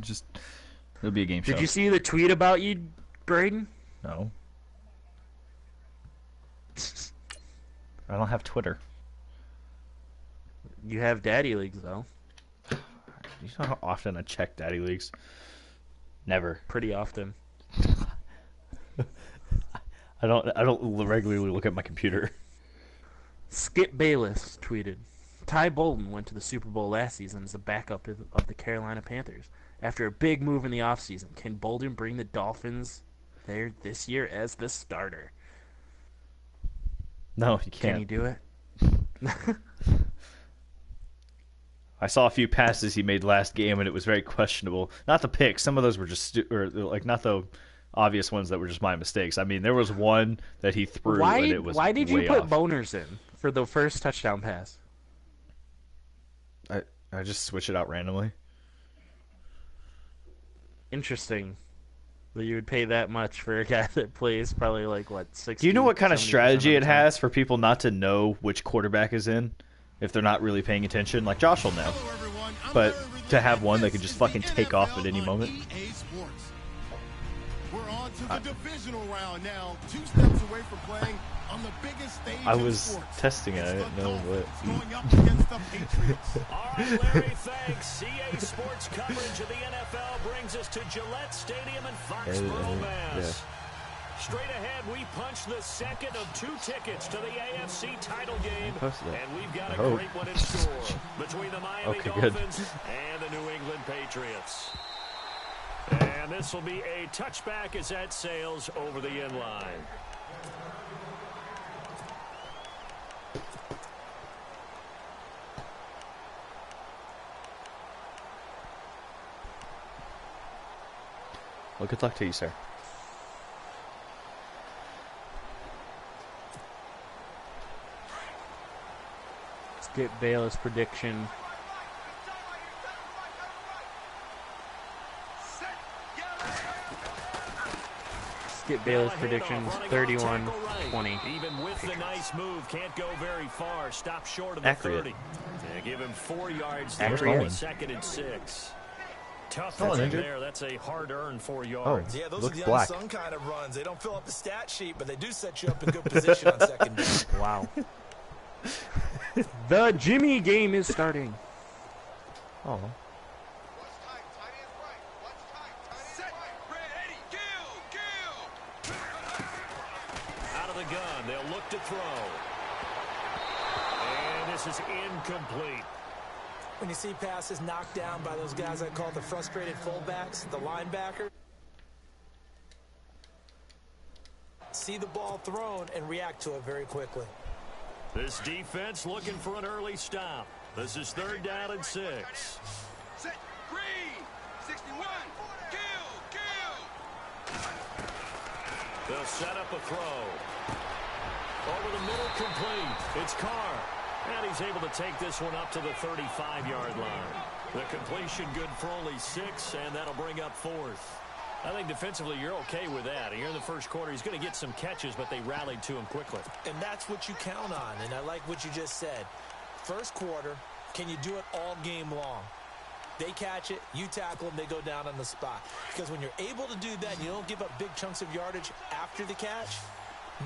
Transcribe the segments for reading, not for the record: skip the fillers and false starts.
Just it'll be a game show. Did you see the tweet about you, Braden? No. I don't have Twitter. You have Daddy Leagues though. You know how often I check Daddy Leagues? Never. Pretty often. I don't regularly look at my computer. Skip Bayless tweeted, Ty Bolton went to the Super Bowl last season as a backup of the Carolina Panthers. After a big move in the offseason, can Bolton bring the Dolphins there this year as the starter? No, you can't. Can he do it? I saw a few passes he made last game, and it was very questionable. Not the picks. Some of those were just not the obvious ones that were just my mistakes. I mean, there was one that he threw, and it was Why did you way put off. boners in for the first touchdown pass? I just switch it out randomly. Interesting that you would pay that much for a guy that plays probably like, what, 60? Do you know what kind of 70% strategy of it the time? has for people not to know which quarterback is in if they're not really paying attention? Like, Josh will know. But to have one that could just fucking take off at any moment. We're on to the divisional round now. 2 steps away from playing on the biggest stage I in was sports. testing it. I didn't know what. Going up against the Patriots. All right, Larry, thanks. CA Sports coverage of the NFL brings us to Gillette Stadium in Foxborough, Mass. Straight ahead, we punch the second of 2 tickets to the AFC title game, and we've got a great one in store between the Miami Dolphins and the New England Patriots. And this will be a touchback as that sails over the end line. Well, good luck to you, sir. Skip Bayless prediction. Skip Bayless prediction 31-20. Even with the nice move, can't go very far. Stop short of the 30. Yeah, give him 4 yards there. 2nd and 6. Tough there. That's a hard-earned 4 yards. Yeah, those are the unsung kind of runs. They don't fill up the stat sheet, but they do set you up in good position on second down. Wow. The Jimmy game is starting. Oh. Out of the gun, they'll look to throw. And this is incomplete. When you see passes knocked down by those guys I call the frustrated fullbacks, the linebacker, see the ball thrown and react to it very quickly. This defense looking for an early stop. This is 3rd down and 6. Set, green, 61, kill. They'll set up a throw. Over the middle, complete. It's Carr. And he's able to take this one up to the 35-yard line. The completion good for only 6, and that'll bring up 4th. I think defensively you're okay with that. Here in the first quarter, he's going to get some catches, but they rallied to him quickly. And that's what you count on, and I like what you just said. First quarter, can you do it all game long? They catch it, you tackle them, they go down on the spot. Because when you're able to do that and you don't give up big chunks of yardage after the catch,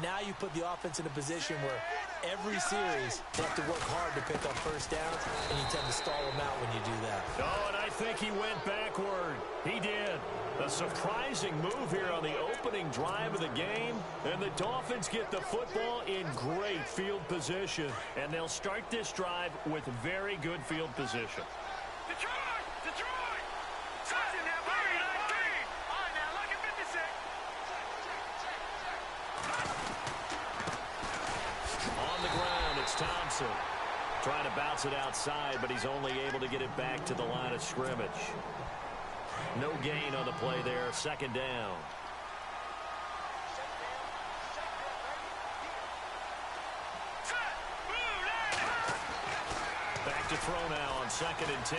now you put the offense in a position where every series they have to work hard to pick up first downs, and you tend to stall them out when you do that. Oh, and I think he went backward. He did. A surprising move here on the opening drive of the game, and the Dolphins get the football in great field position, and they'll start this drive with very good field position. Detroit! Detroit! Touching that very nice game. All right, now look at 56. On the ground, it's Thompson. Trying to bounce it outside, but he's only able to get it back to the line of scrimmage. No gain on the play there. 2nd down. Back to throw now on 2nd and 10.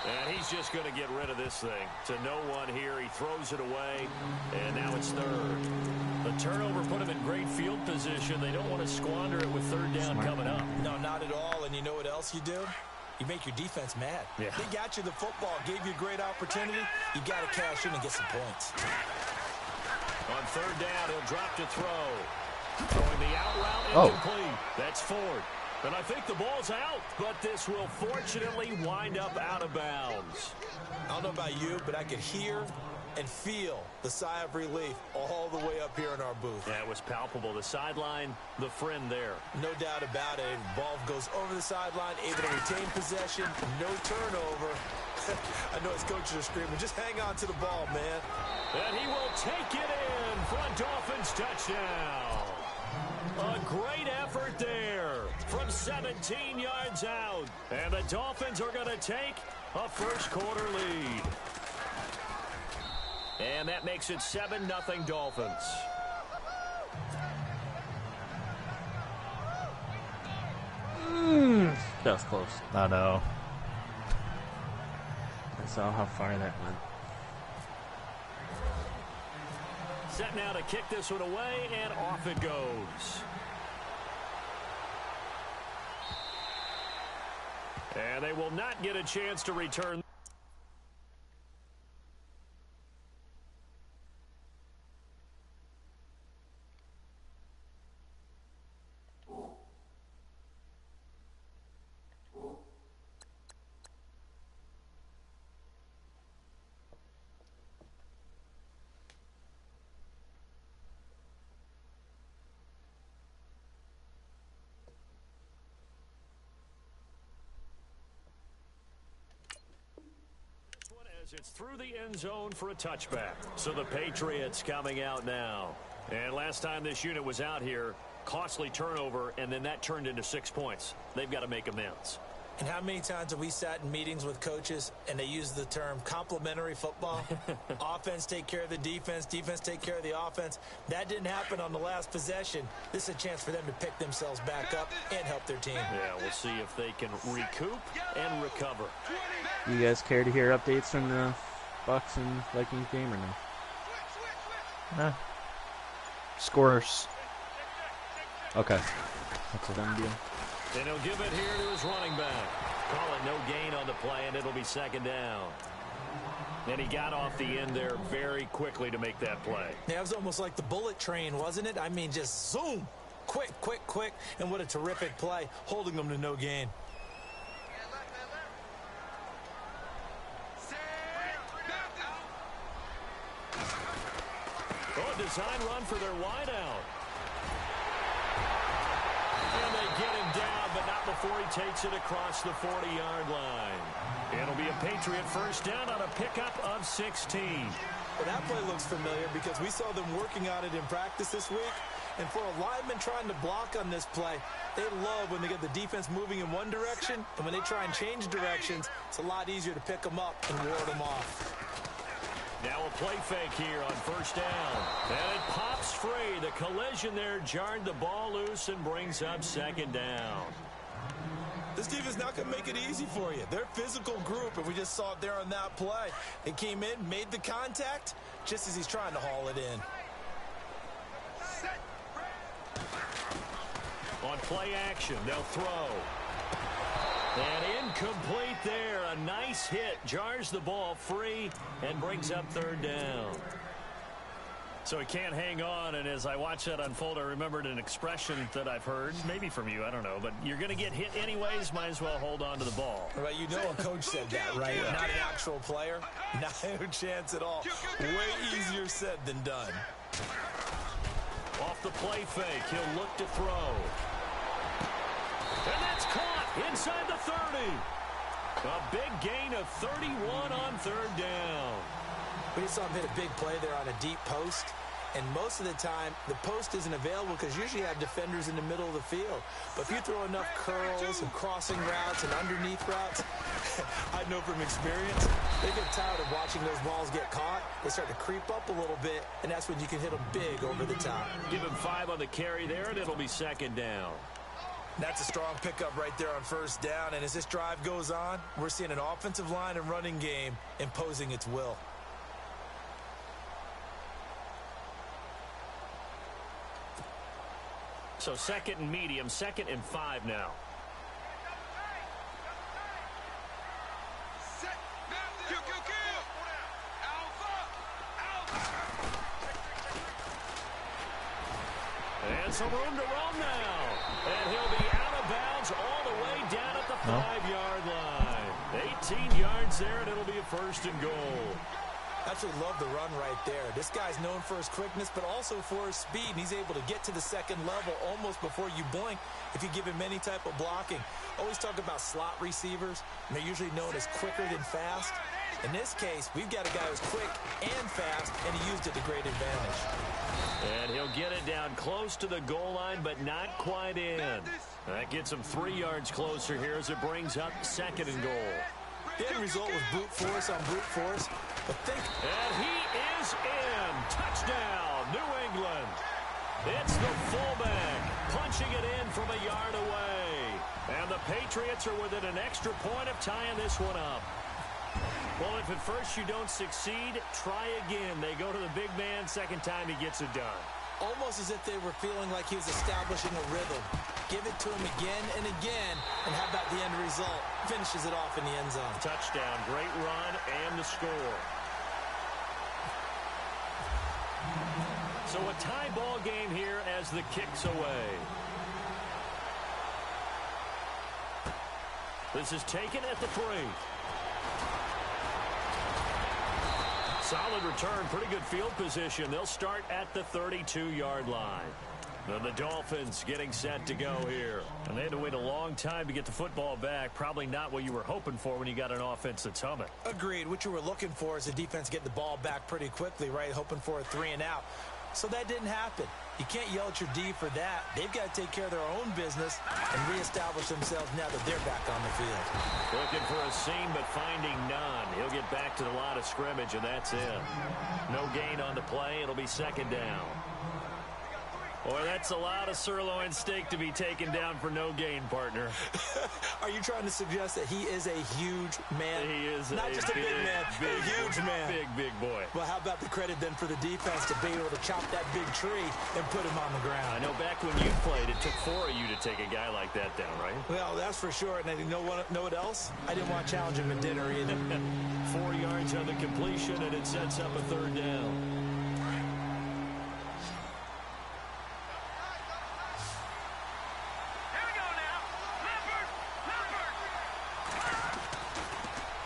And he's just going to get rid of this thing. To no one here. He throws it away. And now it's 3rd. The turnover put him in great field position. They don't want to squander it with 3rd down coming up. No, not at all. And you know what else you do? You make your defense mad. Yeah. They got you the football, gave you a great opportunity. You got to cash in and get some points. On third down, he'll drop to throw. Throwing the out route, incomplete. That's Ford. And I think the ball's out, but this will fortunately wind up out of bounds. I don't know about you, but I could hear and feel the sigh of relief all the way up here in our booth. That was palpable. The sideline, the friend there. No doubt about it. Ball goes over the sideline, able to retain possession, no turnover. I know his coaches are screaming, just hang on to the ball, man. And he will take it in for a Dolphins touchdown. A great effort there from 17 yards out. And the Dolphins are going to take a first quarter lead. And that makes it 7-0 Dolphins. That was close. I know. I saw how far that went. Set now to kick this one away, and off it goes. And they will not get a chance to return. It's through the end zone for a touchback. So the Patriots coming out now. And last time this unit was out here, costly turnover, and then that turned into 6 points. They've got to make amends. And how many times have we sat in meetings with coaches and they use the term complementary football? Offense take care of the defense, defense take care of the offense. That didn't happen on the last possession. This is a chance for them to pick themselves back up and help their team. Yeah, we'll see if they can recoup and recover. You guys care to hear updates from the Bucs and Vikings game or no? Scores. Okay. That's a done deal. And he'll give it here to his running back. Call it no gain on the play, and it'll be second down. And he got off the end there very quickly to make that play. Yeah, it was almost like the bullet train, wasn't it? I mean, just zoom. Quick, quick, quick. And what a terrific play, holding them to no gain. Oh, a design run for their wideout. And they get him down, but not before he takes it across the 40-yard line. It'll be a Patriot first down on a pickup of 16. Well, that play looks familiar because we saw them working on it in practice this week. And for a lineman trying to block on this play, they love when they get the defense moving in one direction. And when they try and change directions, it's a lot easier to pick them up and ward them off. Now a play fake here on first down. And it pops free. The collision there jarred the ball loose and brings up second down. This defense not going to make it easy for you. They're a physical group, and we just saw it there on that play. They came in, made the contact, just as he's trying to haul it in. On play action, they'll throw. And incomplete there. A nice hit. Jars the ball free and brings up third down. So he can't hang on, and as I watch that unfold, I remembered an expression that I've heard, maybe from you, I don't know, but you're going to get hit anyways, might as well hold on to the ball. Right, you know a coach said that, right? Yeah. Not an actual player. No chance at all. Way easier said than done. Off the play fake, he'll look to throw. And that's caught inside the 30. A big gain of 31 on third down. We just saw him hit a big play there on a deep post. And most of the time, the post isn't available because usually you have defenders in the middle of the field. But if you throw enough curls and crossing routes and underneath routes, I know from experience, they get tired of watching those balls get caught. They start to creep up a little bit, and that's when you can hit them big over the top. Give him 5 on the carry there, and it'll be second down. That's a strong pickup right there on first down. And as this drive goes on, we're seeing an offensive line and running game imposing its will. So second and medium, 2nd and 5 now. some room to run now. And he'll be out of bounds all the way down at the 5-yard line. 18 yards there, and it'll be a 1st and goal. Absolutely love the run right there. This guy's known for his quickness, but also for his speed, and he's able to get to the second level almost before you blink if you give him any type of blocking. Always talk about slot receivers, and they're usually known as quicker than fast. In this case, we've got a guy who's quick and fast, and he used it to great advantage. And he'll get it down close to the goal line, but not quite in. That gets him 3 yards closer here as it brings up 2nd and goal. The end result was brute force on brute force. But and he is in. Touchdown, New England. It's the fullback punching it in from a yard away. And the Patriots are within an extra point of tying this one up. Well, if at first you don't succeed, try again. They go to the big man. Second time he gets it done. Almost as if they were feeling like he was establishing a rhythm. Give it to him again and again. And how about the end result? Finishes it off in the end zone. Touchdown, great run, and the score. So a tie ball game here as the kick's away. This is taken at the 3. Solid return, pretty good field position. They'll start at the 32-yard line. Then the Dolphins getting set to go here. And they had to wait a long time to get the football back. Probably not what you were hoping for when you got an offense that's humming. Agreed. What you were looking for is the defense getting the ball back pretty quickly, right? Hoping for a 3 and out. So that didn't happen. You can't yell at your D for that. They've got to take care of their own business and reestablish themselves now that they're back on the field. Looking for a seam, but finding none. He'll get back to the line of scrimmage, and that's it. No gain on the play. It'll be 2nd down. Boy, that's a lot of sirloin steak to be taken down for no gain, partner. Are you trying to suggest that he is a huge man? He is not just a big man, a huge man. Big boy. Well, how about the credit then for the defense to be able to chop that big tree and put him on the ground? I know back when you played, it took 4 of you to take a guy like that down, right? Well, that's for sure. And you know what else? I didn't want to challenge him at dinner either. 4 yards on the completion, and it sets up a 3rd down.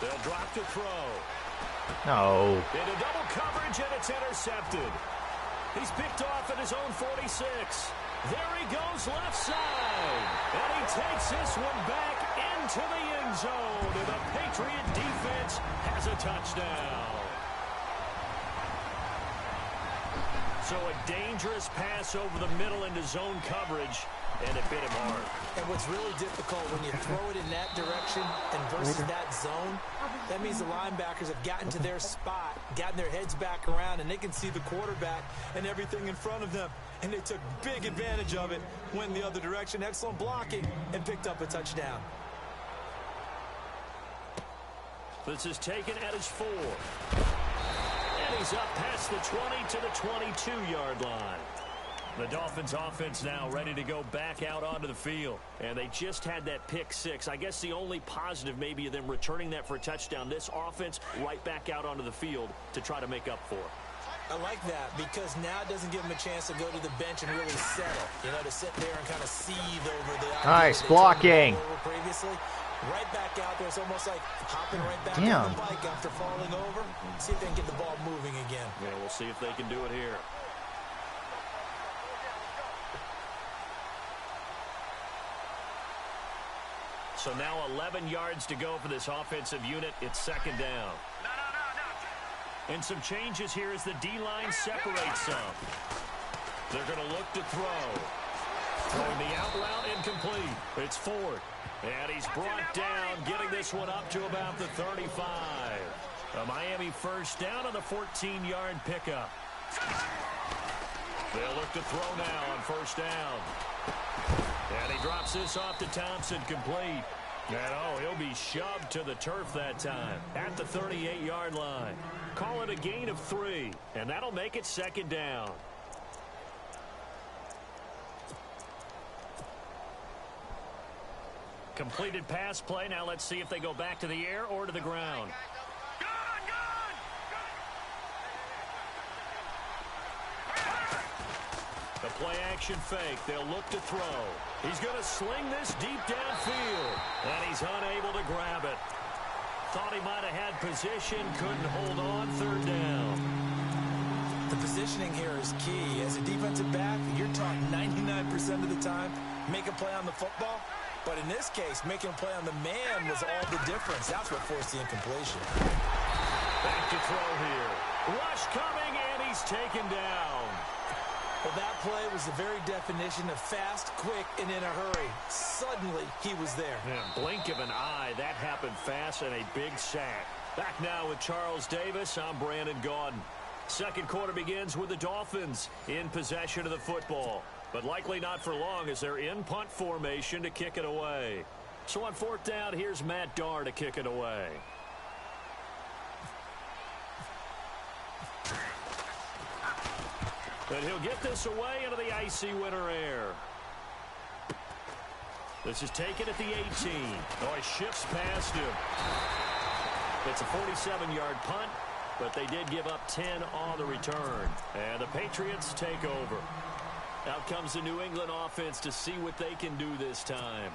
They'll drop to throw. No. Into double coverage, and it's intercepted. He's picked off at his own 46. There he goes left side. And he takes this one back into the end zone. And the Patriot defense has a touchdown. So a dangerous pass over the middle into zone coverage, and it bit him hard. And what's really difficult when you throw it in that direction and versus that zone, that means the linebackers have gotten to their spot, gotten their heads back around, and they can see the quarterback and everything in front of them. And they took big advantage of it, went the other direction, excellent blocking, and picked up a touchdown. This is taken at his 4. And he's up past the 20 to the 22-yard line. The Dolphins offense now ready to go back out onto the field. And they just had that pick 6. I guess the only positive maybe of them returning that for a touchdown. This offense right back out onto the field to try to make up for it. I like that because now it doesn't give them a chance to go to the bench and really settle. You know, to sit there and kind of seethe over the Nice blocking. Previously. Right back out there. It's almost like hopping right back Damn. on the bike after falling over. See if they can get the ball moving again. Yeah, we'll see if they can do it here. So now 11 yards to go for this offensive unit. It's 2nd down. And some changes here as the D-line separates some. They're going to look to throw. Throwing the out route incomplete. It's Ford. And he's brought down, getting this one up to about the 35. A Miami 1st down on the 14-yard pickup. They'll look to throw now on 1st down. And he drops this off to Thompson, complete. And he'll be shoved to the turf that time at the 38-yard line. Call it a gain of 3, and that'll make it 2nd down. Completed pass play. Now let's see if they go back to the air or to the ground. A play-action fake. They'll look to throw. He's going to sling this deep downfield, and he's unable to grab it. Thought he might have had position, couldn't hold on. Third down. The positioning here is key. As a defensive back, you're taught 99% of the time, make a play on the football. But in this case, making a play on the man was all the difference. That's what forced the incompletion. Back to throw here. Rush coming, and he's taken down. Well, that play was the very definition of fast, quick, and in a hurry. Suddenly, he was there. Yeah, blink of an eye. That happened fast and a big sack. Back now with Charles Davis. I'm Brandon Gaudin. Second quarter begins with the Dolphins in possession of the football, but likely not for long as they're in punt formation to kick it away. So on fourth down, here's Matt Darr to kick it away. And he'll get this away into the icy winter air. This is taken at the 18. Oh, he shifts past him. It's a 47-yard punt, but they did give up 10 on the return. And the Patriots take over. Out comes the New England offense to see what they can do this time.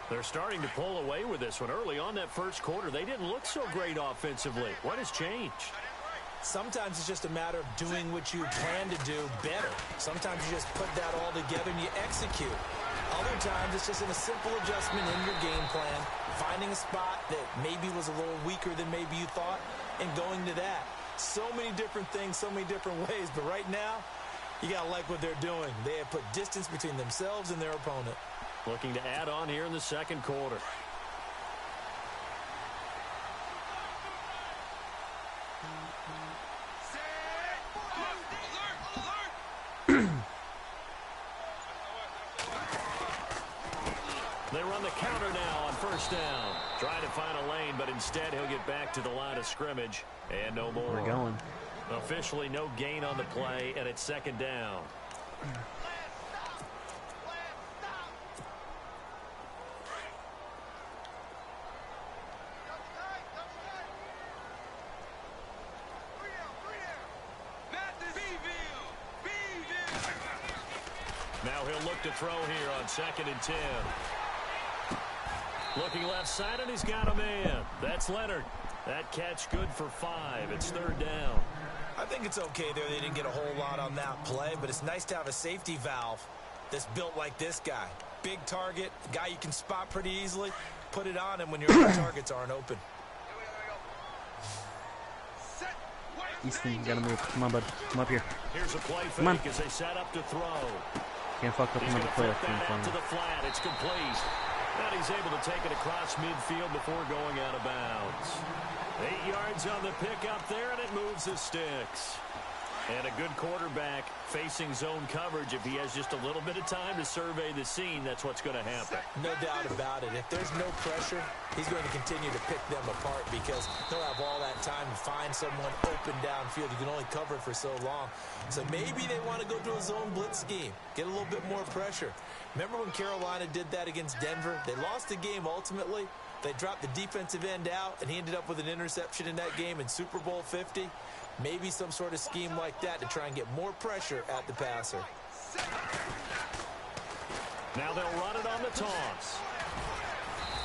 They're starting to pull away with this one. Early on that first quarter, they didn't look so great offensively. What has changed? Sometimes it's just a matter of doing what you plan to do better. Sometimes you just put that all together and you execute. Other times it's just a simple adjustment in your game plan, finding a spot that maybe was a little weaker than maybe you thought, and going to that. So many different things, so many different ways, but right now, you got to like what they're doing. They have put distance between themselves and their opponent. Looking to add on here in the second quarter. They run the counter now on first down. Trying to find a lane, but instead he'll get back to the line of scrimmage. And no more. We're going. Officially no gain on the play, and it's second down. Now he'll look to throw here on 2nd and 10. Looking left side, and he's got a man. That's Leonard. That catch good for 5. It's third down. I think it's okay there. They didn't get a whole lot on that play, but it's nice to have a safety valve that's built like this guy. Big target, guy you can spot pretty easily. Put it on him when your other targets aren't open. Easton, you gotta move. Come on, bud. Come up here. Here's a play Come on. fake as they set up to throw. Can't fuck up He's another going to play. flip that out to the flat. It's complete. And he's able to take it across midfield before going out of bounds. 8 yards on the pickup there, and it moves the sticks. And a good quarterback facing zone coverage. If he has just a little bit of time to survey the scene, that's what's going to happen. No doubt about it. If there's no pressure, he's going to continue to pick them apart because he'll have all that time to find someone open downfield. You can only cover for so long. So maybe they want to go to a zone blitz scheme, get a little bit more pressure. Remember when Carolina did that against Denver? They lost the game ultimately. They dropped the defensive end out, and he ended up with an interception in that game in Super Bowl 50. Maybe some sort of scheme like that to try and get more pressure at the passer. Now they'll run it on the toss.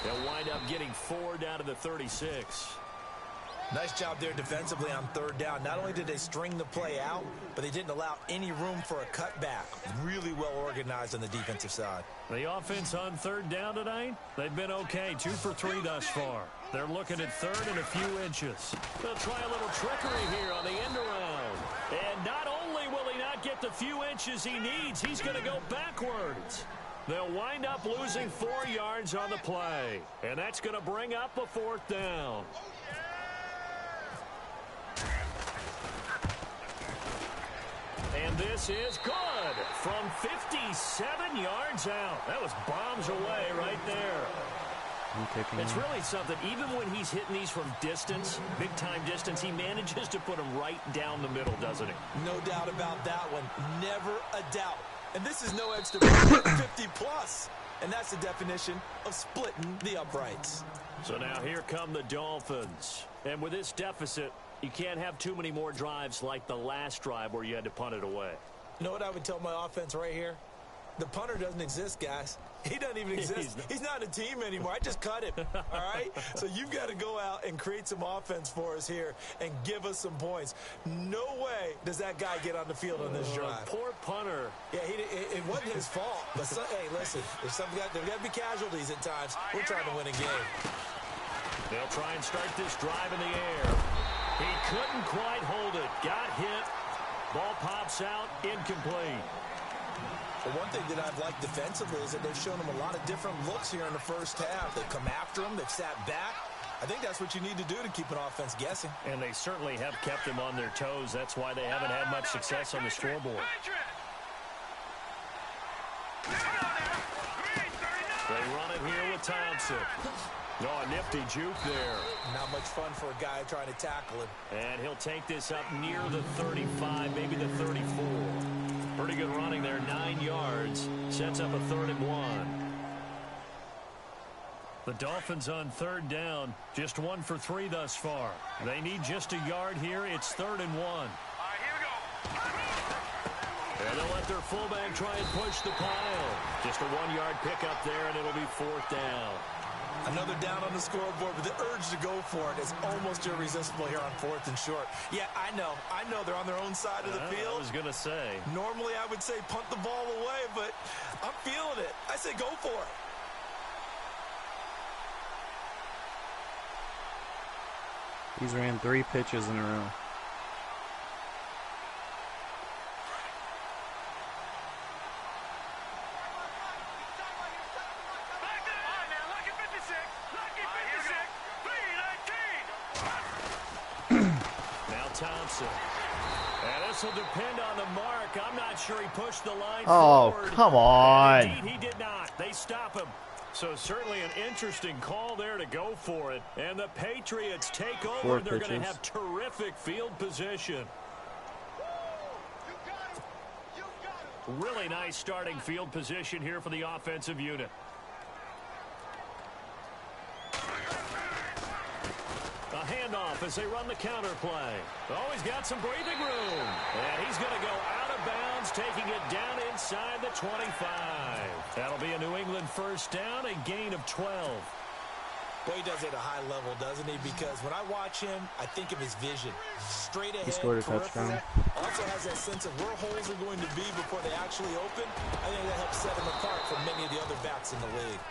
They'll wind up getting 4 down to the 36. Nice job there defensively on third down. Not only did they string the play out, but they didn't allow any room for a cutback. Really well organized on the defensive side. The offense on third down tonight, they've been okay. 2 for 3 thus far. They're looking at third and a few inches. They'll try a little trickery here on the end around. And not only will he not get the few inches he needs, he's going to go backwards. They'll wind up losing 4 yards on the play. And that's going to bring up a 4th down. And this is good from 57 yards out. That was bombs away right there. It's really something. Even when he's hitting these from distance, big-time distance, he manages to put them right down the middle, doesn't he? No doubt about that one. Never a doubt. And this is no extra 50-plus. And that's the definition of splitting the uprights. So now here come the Dolphins. And with this deficit, you can't have too many more drives like the last drive where you had to punt it away. You know what I would tell my offense right here? The punter doesn't exist, guys. He doesn't even exist. He's not a team anymore. I just cut him, all right? So you've got to go out and create some offense for us here and give us some points. No way does that guy get on the field on this drive. Poor punter. Yeah, it wasn't his fault. But hey, listen, there's got to be casualties at times. We're trying to win a game. They'll try and start this drive in the air. He couldn't quite hold it. Got hit. Ball pops out. Incomplete. Well, one thing that I've liked defensively is that they've shown him a lot of different looks here in the first half. They've come after him. They've sat back. I think that's what you need to do to keep an offense guessing. And they certainly have kept them on their toes. That's why they haven't had much success on the scoreboard. They run it here with Thompson. Oh, a nifty juke there. Not much fun for a guy trying to tackle him. And he'll take this up near the 35, maybe the 34. Pretty good running there, 9 yards. Sets up a 3rd and 1. The Dolphins on 3rd down, just 1 for 3 thus far. They need just a yard here. It's 3rd and 1. All right, here we go. And they'll let their fullback try and push the pile. Just a 1-yard pickup there, and it'll be 4th down. Another down on the scoreboard, but the urge to go for it is almost irresistible here on 4th and short. Yeah, I know they're on their own side of the field. I was going to say. Normally I would say punt the ball away, but I'm feeling it. I say go for it. He's ran 3 pitches in a row. Thompson. And this will depend on the mark. I'm not sure he pushed the line forward. Oh, come on. And indeed, he did not. They stop him. So certainly an interesting call there to go for it. And the Patriots take over. They're going to have terrific field position. Really nice starting field position here for the offensive unit. A handoff as they run the counter play. Oh, he's got some breathing room. And he's going to go out of bounds, taking it down inside the 25. That'll be a New England first down, a gain of 12. Boy, he does it at a high level, doesn't he? Because when I watch him, I think of his vision. Straight ahead, he scored a touchdown. Also has that sense of where holes are going to be before they actually open. I think that helps set him apart from many of the other backs in the league.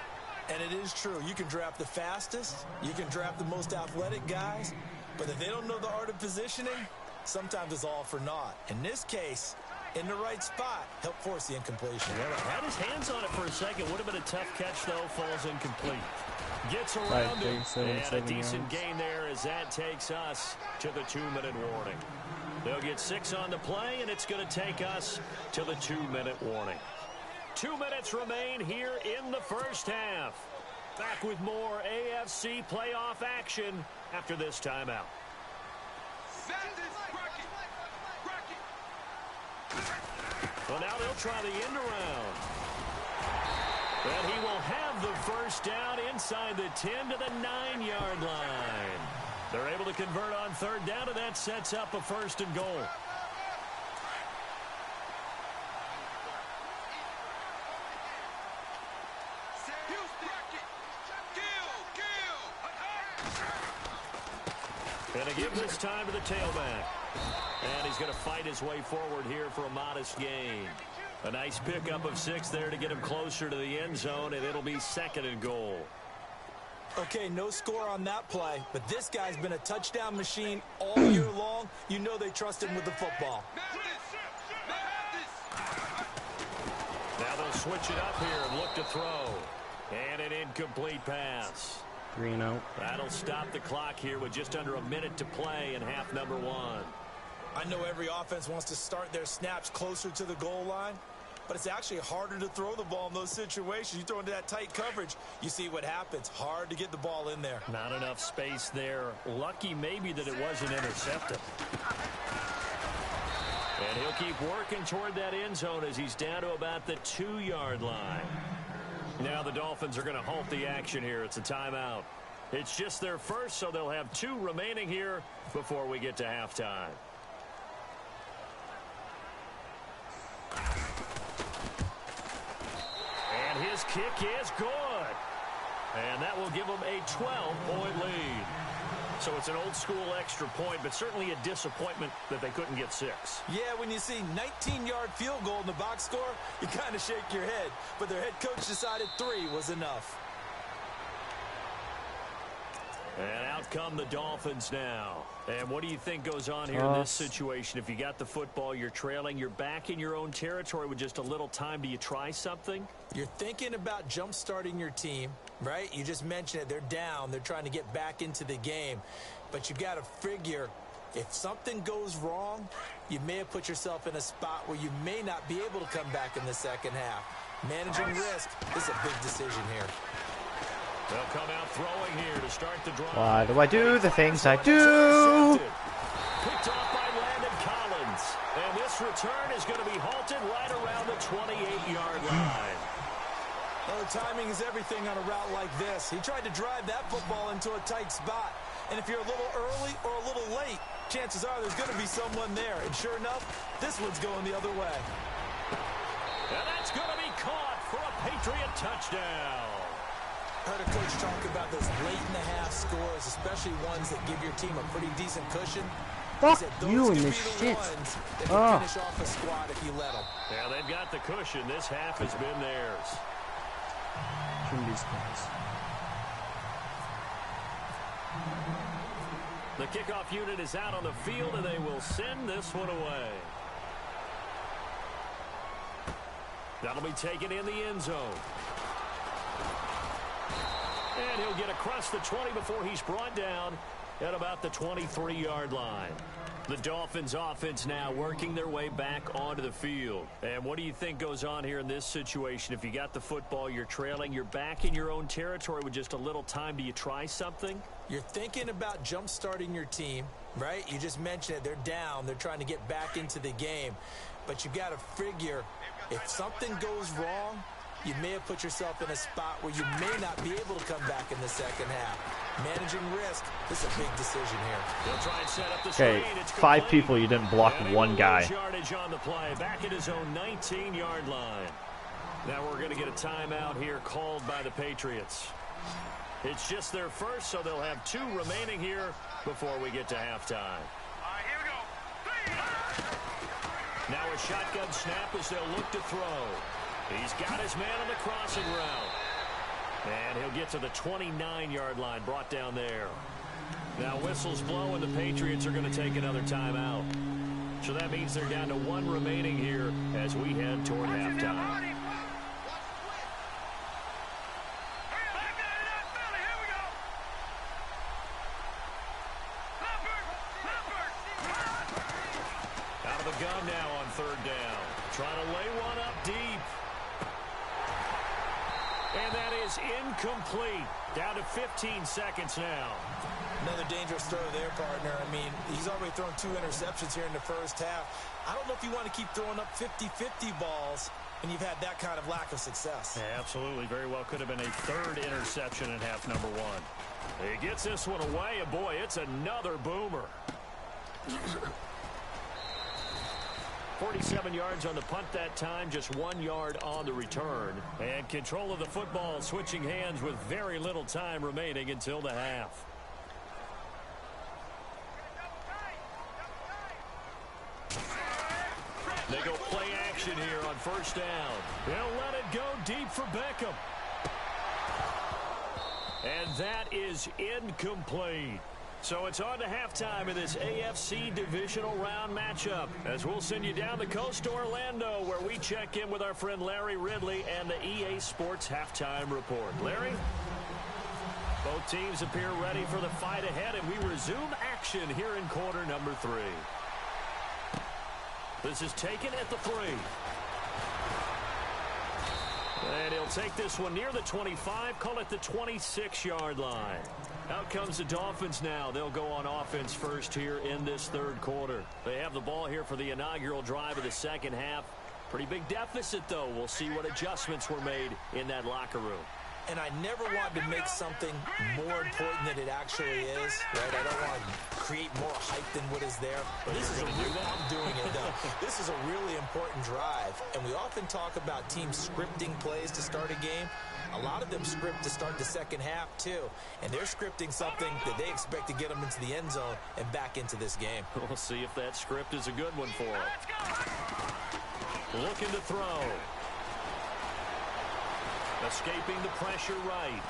And it is true. You can draft the fastest. You can draft the most athletic guys. But if they don't know the art of positioning, sometimes it's all for naught. In this case, in the right spot, help force the incompletion. Yeah, had his hands on it for a second. Would have been a tough catch, though. Falls incomplete. Gets around it. And a decent gain there as that takes us to the 2-minute warning. They'll get 6 on the play, and it's going to take us to the 2-minute warning. 2 minutes remain here in the first half. Back with more AFC playoff action after this timeout. Well, now they'll try the end around. And he will have the first down inside the 10 to the 9-yard line. They're able to convert on 3rd down, and that sets up a 1st and goal. And they give this time to the tailback. And he's going to fight his way forward here for a modest gain. A nice pickup of 6 there to get him closer to the end zone, and it'll be 2nd and goal. Okay, no score on that play, but this guy's been a touchdown machine all year long. You know they trust him with the football. Now they'll switch it up here and look to throw. And an incomplete pass. 3-0. That'll stop the clock here with just under a minute to play in half number 1. I know every offense wants to start their snaps closer to the goal line, but it's actually harder to throw the ball in those situations. You throw into that tight coverage, you see what happens. Hard to get the ball in there. Not enough space there. Lucky maybe that it wasn't intercepted. And he'll keep working toward that end zone as he's down to about the 2-yard line. Now the Dolphins are going to halt the action here. It's a timeout. It's just their first, so they'll have 2 remaining here before we get to halftime. this kick is good. And that will give them a 12-point lead. So it's an old-school extra point, but certainly a disappointment that they couldn't get 6. Yeah, when you see 19-yard field goal in the box score, you kind of shake your head. But their head coach decided 3 was enough. And out come the Dolphins now. And what do you think goes on here in this situation? If you got the football, you're trailing, you're back in your own territory with just a little time. Do you try something? You're thinking about jump-starting your team, right? You just mentioned it. They're down. They're trying to get back into the game. But you got to figure if something goes wrong, you may have put yourself in a spot where you may not be able to come back in the second half. Managing risk is a big decision here. They'll come out throwing here to start the drive. Why do I do the things I do? Picked off by Landon Collins. And this return is going to be halted right around the 28-yard line. Well, timing is everything on a route like this. He tried to drive that football into a tight spot. And if you're a little early or a little late, chances are there's going to be someone there. And sure enough, this one's going the other way. And that's going to be caught for a Patriot touchdown. Heard a coach talk about those late-in-the-half scores, especially ones that give your team a pretty decent cushion. Fuck you and this shit. Finish off a squad if you let them. Yeah, they've got the cushion. This half has been theirs. The kickoff unit is out on the field, and they will send this one away. That'll be taken in the end zone. And he'll get across the 20 before he's brought down at about the 23-yard line. The Dolphins offense now working their way back onto the field. And what do you think goes on here in this situation? If you got the football, you're trailing, you're back in your own territory with just a little time. Do you try something? You're thinking about jump-starting your team, right? You just mentioned it. They're down. They're trying to get back into the game. But you got to figure if something goes wrong, you may have put yourself in a spot where you may not be able to come back in the second half. Managing risk is a big decision here. He'll try and set up the Okay, screen. It's 5 complete. people, you didn't block And one guy. Yardage on the play, back at his own 19-yard line. Now we're going to get a timeout here called by the Patriots. It's just their first, so they'll have 2 remaining here before we get to halftime. All right, here we go. 3. Now a shotgun snap as they'll look to throw. He's got his man on the crossing route. And he'll get to the 29-yard line, brought down there. Now whistles blow, and the Patriots are going to take another timeout. So that means they're down to 1 remaining here as we head toward halftime. Out of the gun now on 3rd down. Trying to lay one up deep. And that is incomplete. Down to 15 seconds now. Another dangerous throw there, partner. I mean, he's already thrown 2 interceptions here in the first half. I don't know if you want to keep throwing up 50-50 balls when you've had that kind of lack of success. Yeah, absolutely. Very well could have been a 3rd interception in half number 1. He gets this one away, and boy, it's another boomer. 47 yards on the punt that time, just 1 yard on the return. And control of the football switching hands with very little time remaining until the half. They go play action here on 1st down. They'll let it go deep for Beckham. And that is incomplete. So it's on to halftime in this AFC Divisional Round matchup, as we'll send you down the coast to Orlando, where we check in with our friend Larry Ridley and the EA Sports Halftime Report. Larry? Both teams appear ready for the fight ahead, and we resume action here in quarter number 3. This is taken at the 3. And he'll take this one near the 25, call it the 26-yard line. Out comes the Dolphins now. They'll go on offense first here in this 3rd quarter. They have the ball here for the inaugural drive of the second half. Pretty big deficit, though. We'll see what adjustments were made in that locker room. And I never want to make something more important than it actually is, right? I don't want to create more hype than what is there. But I'm doing it, though. This is a really important drive, and we often talk about teams scripting plays to start a game. A lot of them script to start the second half, too. And they're scripting something that they expect to get them into the end zone and back into this game. We'll see if that script is a good one for them. Looking to throw. Escaping the pressure right.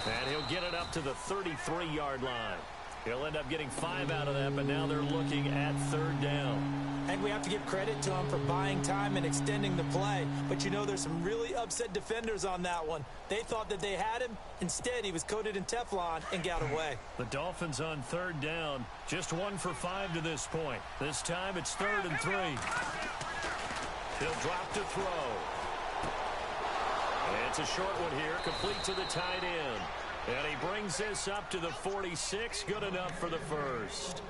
And he'll get it up to the 33-yard line. He'll end up getting 5 out of that, but now they're looking at 3rd down. And we have to give credit to him for buying time and extending the play. But you know, there's some really upset defenders on that one. They thought that they had him. Instead, he was coated in Teflon and got away. The Dolphins on 3rd down. Just 1 for 5 to this point. This time it's 3rd and 3. He'll drop to throw. It's a short one here, complete to the tight end. And he brings this up to the 46, good enough for the first.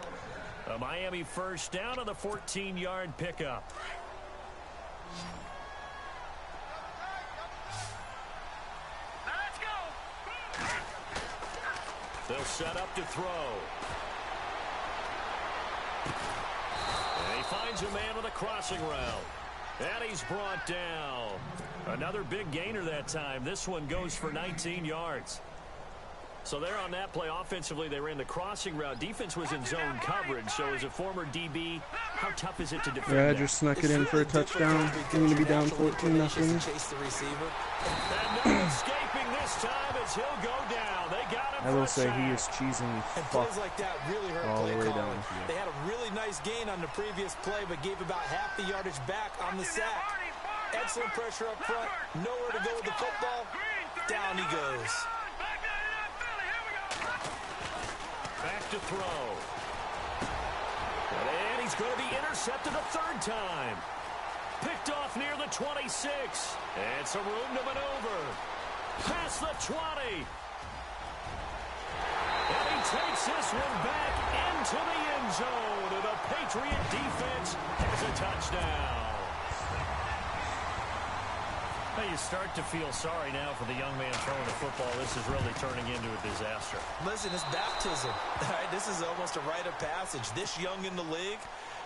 A Miami first down on the 14-yard pickup. Let's go. They'll set up to throw. And he finds a man on the crossing route. And he's brought down. Another big gainer that time. This one goes for 19 yards. So there on that play, offensively, they ran the crossing route. Defense was in zone coverage. So as a former DB, how tough is it to defend that? Rodgers snuck it in for a touchdown. Going to be down 14-0. Chase the receiver. And no escaping this time as he'll go down. They got him. I will say he is cheesing And fuck plays like that really hurt all play the way calling. down. They had a really nice gain on the previous play, but gave about half the yardage back on the sack. Excellent pressure up front. Nowhere to go with the football. Down he goes. Back to throw. And he's going to be intercepted a 3rd time. Picked off near the 26. And some room to maneuver. Past the 20. And he takes this one back into the end zone. And the Patriot defense has a touchdown. Well, you start to feel sorry now for the young man throwing the football. This is really turning into a disaster. Listen, it's baptism. All right, this is almost a rite of passage. This young in the league,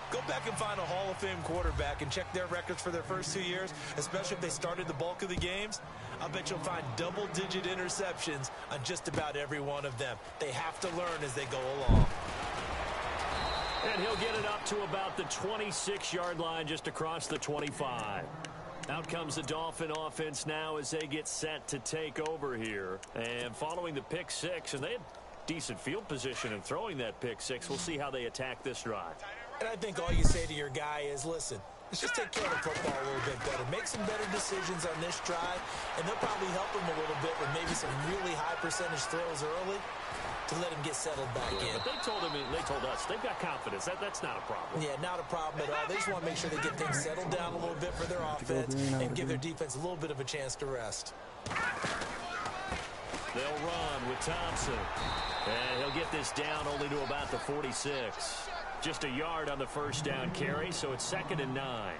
go back and find a Hall of Fame quarterback and check their records for their first 2 years, especially if they started the bulk of the games. I'll bet you'll find double-digit interceptions on just about every one of them. They have to learn as they go along. And he'll get it up to about the 26-yard line, just across the 25. Out comes the Dolphin offense now as they get set to take over here. And following the pick 6, and they had decent field position in throwing that pick 6. We'll see how they attack this drive. And I think all you say to your guy is, listen, let's just take care of the football a little bit better. Make some better decisions on this drive, and they'll probably help him a little bit with maybe some really high percentage throws early to let him get settled back in. But they told us they've got confidence. That's not a problem. Yeah, not a problem at all. They just want to make sure they get things settled down a little bit for their offense and give their defense a little bit of a chance to rest. They'll run with Thompson. And he'll get this down only to about the 46. Just a yard on the first down carry, so it's 2nd and 9.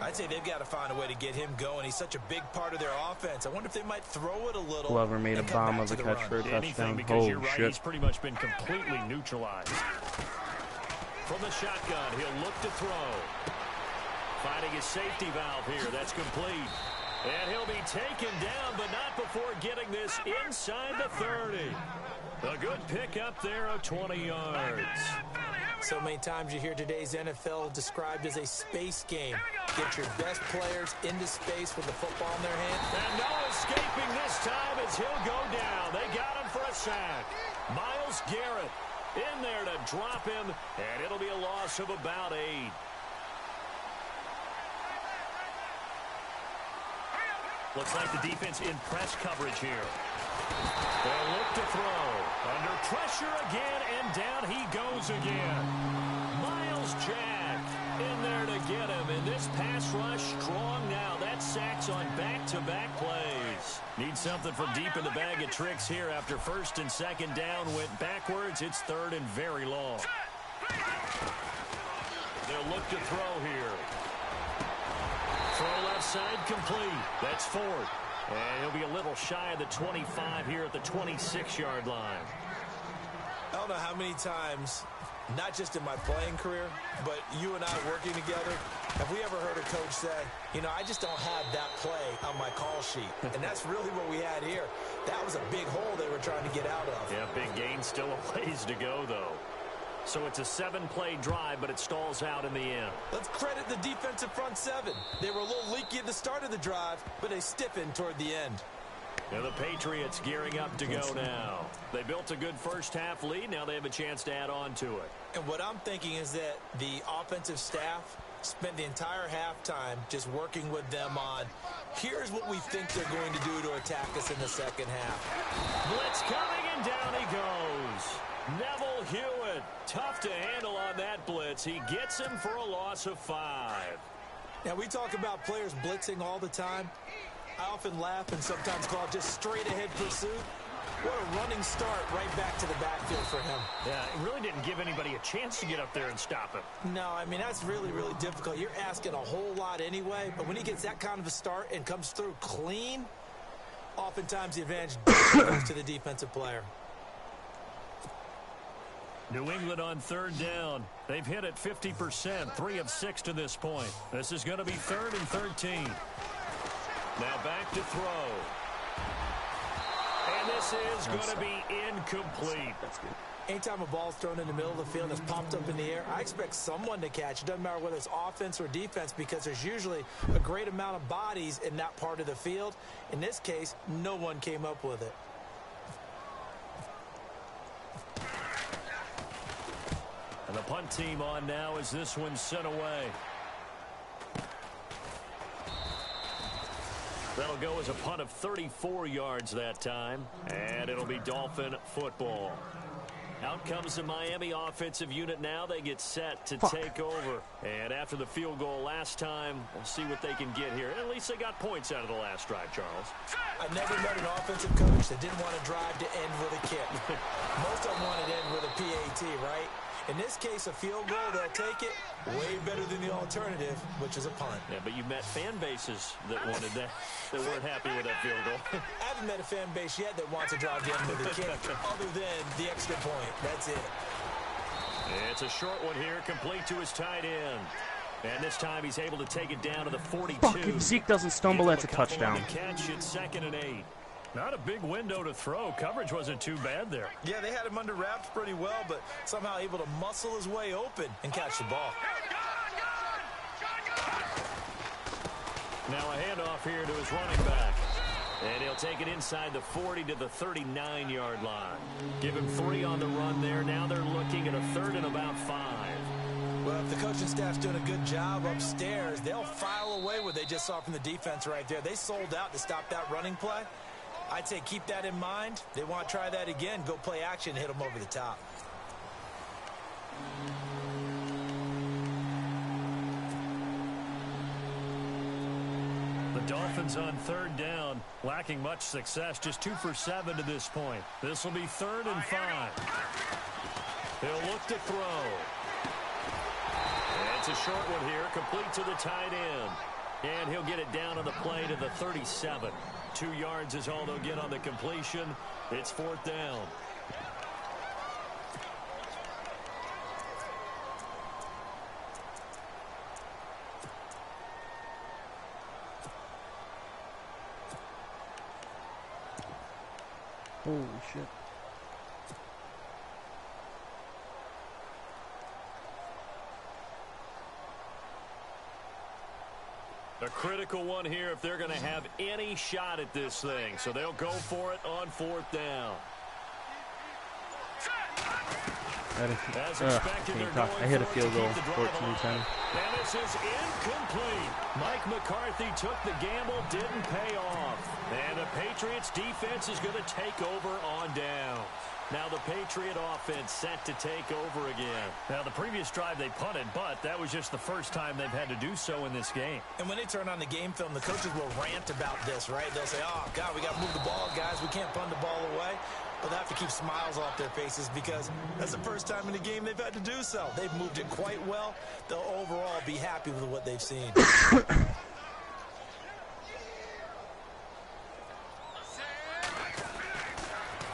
I'd say they've got to find a way to get him going. He's such a big part of their offense. I wonder if they might throw it a little. Glover made a bomb of a catch for a touchdown. Because you're Holy right, shit. he's pretty much been completely neutralized. From the shotgun, he'll look to throw. Finding his safety valve here. That's complete. And he'll be taken down, but not before getting this inside the 30. A good pickup there of 20 yards. So many times you hear today's NFL described as a space game. Get your best players into space with the football in their hand. And no escaping this time as he'll go down. They got him for a sack. Myles Garrett in there to drop him, and it'll be a loss of about 8. Looks like the defense in press coverage here. They'll look to throw. Under pressure again, and down he goes again. Myles Jack in there to get him. And this pass rush strong now. That sacks on back-to-back plays. Need something from deep in the bag of tricks here. After 1st and 2nd down went backwards, it's 3rd and very long. They'll look to throw here. Throw left side complete. That's Ford. And he'll be a little shy of the 25 here at the 26-yard line. don't know how many times, not just in my playing career, but you and I working together, have we ever heard a coach say, you know, I just don't have that play on my call sheet. And that's really what we had here. That was a big hole they were trying to get out of. Yeah, big gain, still a ways to go, though. So it's a 7-play drive, but it stalls out in the end. Let's credit the defensive front seven. They were a little leaky at the start of the drive, but they stiffened toward the end. Now the Patriots gearing up to go now. They built a good first-half lead. Now they have a chance to add on to it. And what I'm thinking is that the offensive staff spent the entire halftime just working with them on, here's what we think they're going to do to attack us in the second half. Blitz coming, and down he goes. Neville Hewitt, tough to handle on that blitz. He gets him for a loss of 5. Now, we talk about players blitzing all the time. I often laugh and sometimes call it just straight-ahead pursuit. What a running start right back to the backfield for him. Yeah, it really didn't give anybody a chance to get up there and stop him. No, I mean, that's really, really difficult. You're asking a whole lot anyway, but when he gets that kind of a start and comes through clean, oftentimes the advantage goes to the defensive player. New England on 3rd down. They've hit it 50%, 3 of 6 to this point. This is going to be 3rd and 13. Now back to throw. And this is going to be incomplete. That's good. Anytime a ball's thrown in the middle of the field and it's popped up in the air, I expect someone to catch. It doesn't matter whether it's offense or defense because there's usually a great amount of bodies in that part of the field. In this case, no one came up with it. And the punt team on now as this one's sent away. That'll go as a punt of 34 yards that time. And it'll be Dolphin football. Out comes the Miami offensive unit now. They get set to take over. And after the field goal last time, we'll see what they can get here. At least they got points out of the last drive, Charles. I never met an offensive coach that didn't want to drive to end with a kick. Most of them want to end with a PAT, right? In this case, a field goal, they'll take it way better than the alternative, which is a punt. Yeah, but you met fan bases that wanted that, that weren't happy with that field goal. I haven't met a fan base yet that wants to drive the end with a kick other than the extra point. That's it. It's a short one here, complete to his tight end. And this time he's able to take it down to the 42. Fucking Zeke doesn't stumble, that's a touchdown. Catch it 2nd and 8. Not a big window to throw. Coverage wasn't too bad there. Yeah, they had him under wraps pretty well, but somehow able to muscle his way open and catch the ball. Now a handoff here to his running back. And he'll take it inside the 40 to the 39-yard line. Give him 3 on the run there. Now they're looking at a 3rd and about 5. Well, if the coaching staff's doing a good job upstairs, they'll file away what they just saw from the defense right there. They sold out to stop that running play. I'd say keep that in mind. They want to try that again. Go play action, hit them over the top. The Dolphins on 3rd down, lacking much success, just 2 for 7 to this point. This will be 3rd and 5. He'll look to throw. And it's a short one here, complete to the tight end. And he'll get it down on the play to the 37. 2 yards is all they'll get on the completion. It's 4th down. Holy shit. A critical one here if they're going to have any shot at this thing. So they'll go for it on 4th down. As expected, I hit a field goal 14-10. And this is incomplete. Mike McCarthy took the gamble, didn't pay off. And the Patriots defense is going to take over on down. Now the Patriot offense set to take over again. Now the previous drive they punted, but that was just the first time they've had to do so in this game. And when they turn on the game film, the coaches will rant about this, right? They'll say, oh, God, we got to move the ball, guys. We can't punt the ball away. But they have to keep smiles off their faces because that's the first time in the game they've had to do so. They've moved it quite well. They'll overall be happy with what they've seen.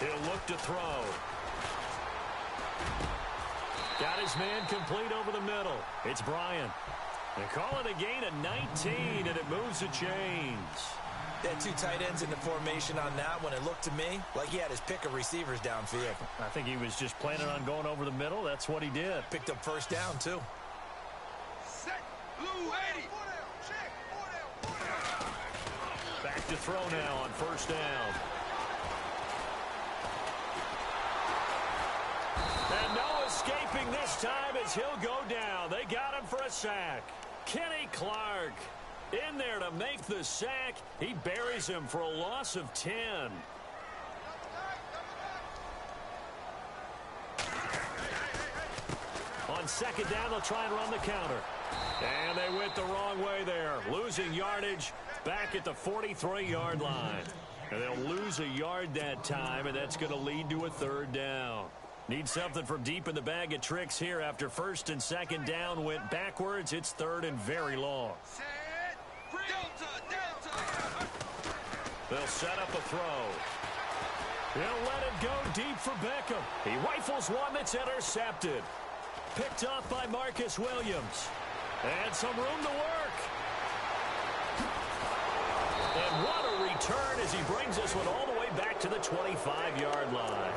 He'll look to throw. Got his man complete over the middle. It's Bryant. They call it a gain of 19, and it moves the chains. They had two tight ends in the formation on that one. It looked to me like he had his pick of receivers downfield. I think he was just planning on going over the middle. That's what he did. Picked up first down, too. Set. Blue 80. Back to throw now on first down. And no escaping this time as he'll go down. They got him for a sack. Kenny Clark in there to make the sack. He buries him for a loss of 10. On second down, they'll try and run the counter. And they went the wrong way there. Losing yardage back at the 43-yard line. And they'll lose a yard that time, and that's going to lead to a third down. Need something from deep in the bag of tricks here after first and second down went backwards. It's third and very long. They'll set up a throw. They'll let it go deep for Beckham. He rifles one that's intercepted. Picked off by Marcus Williams. And some room to work. And what a return as he brings this one all the way back to the 25-yard line.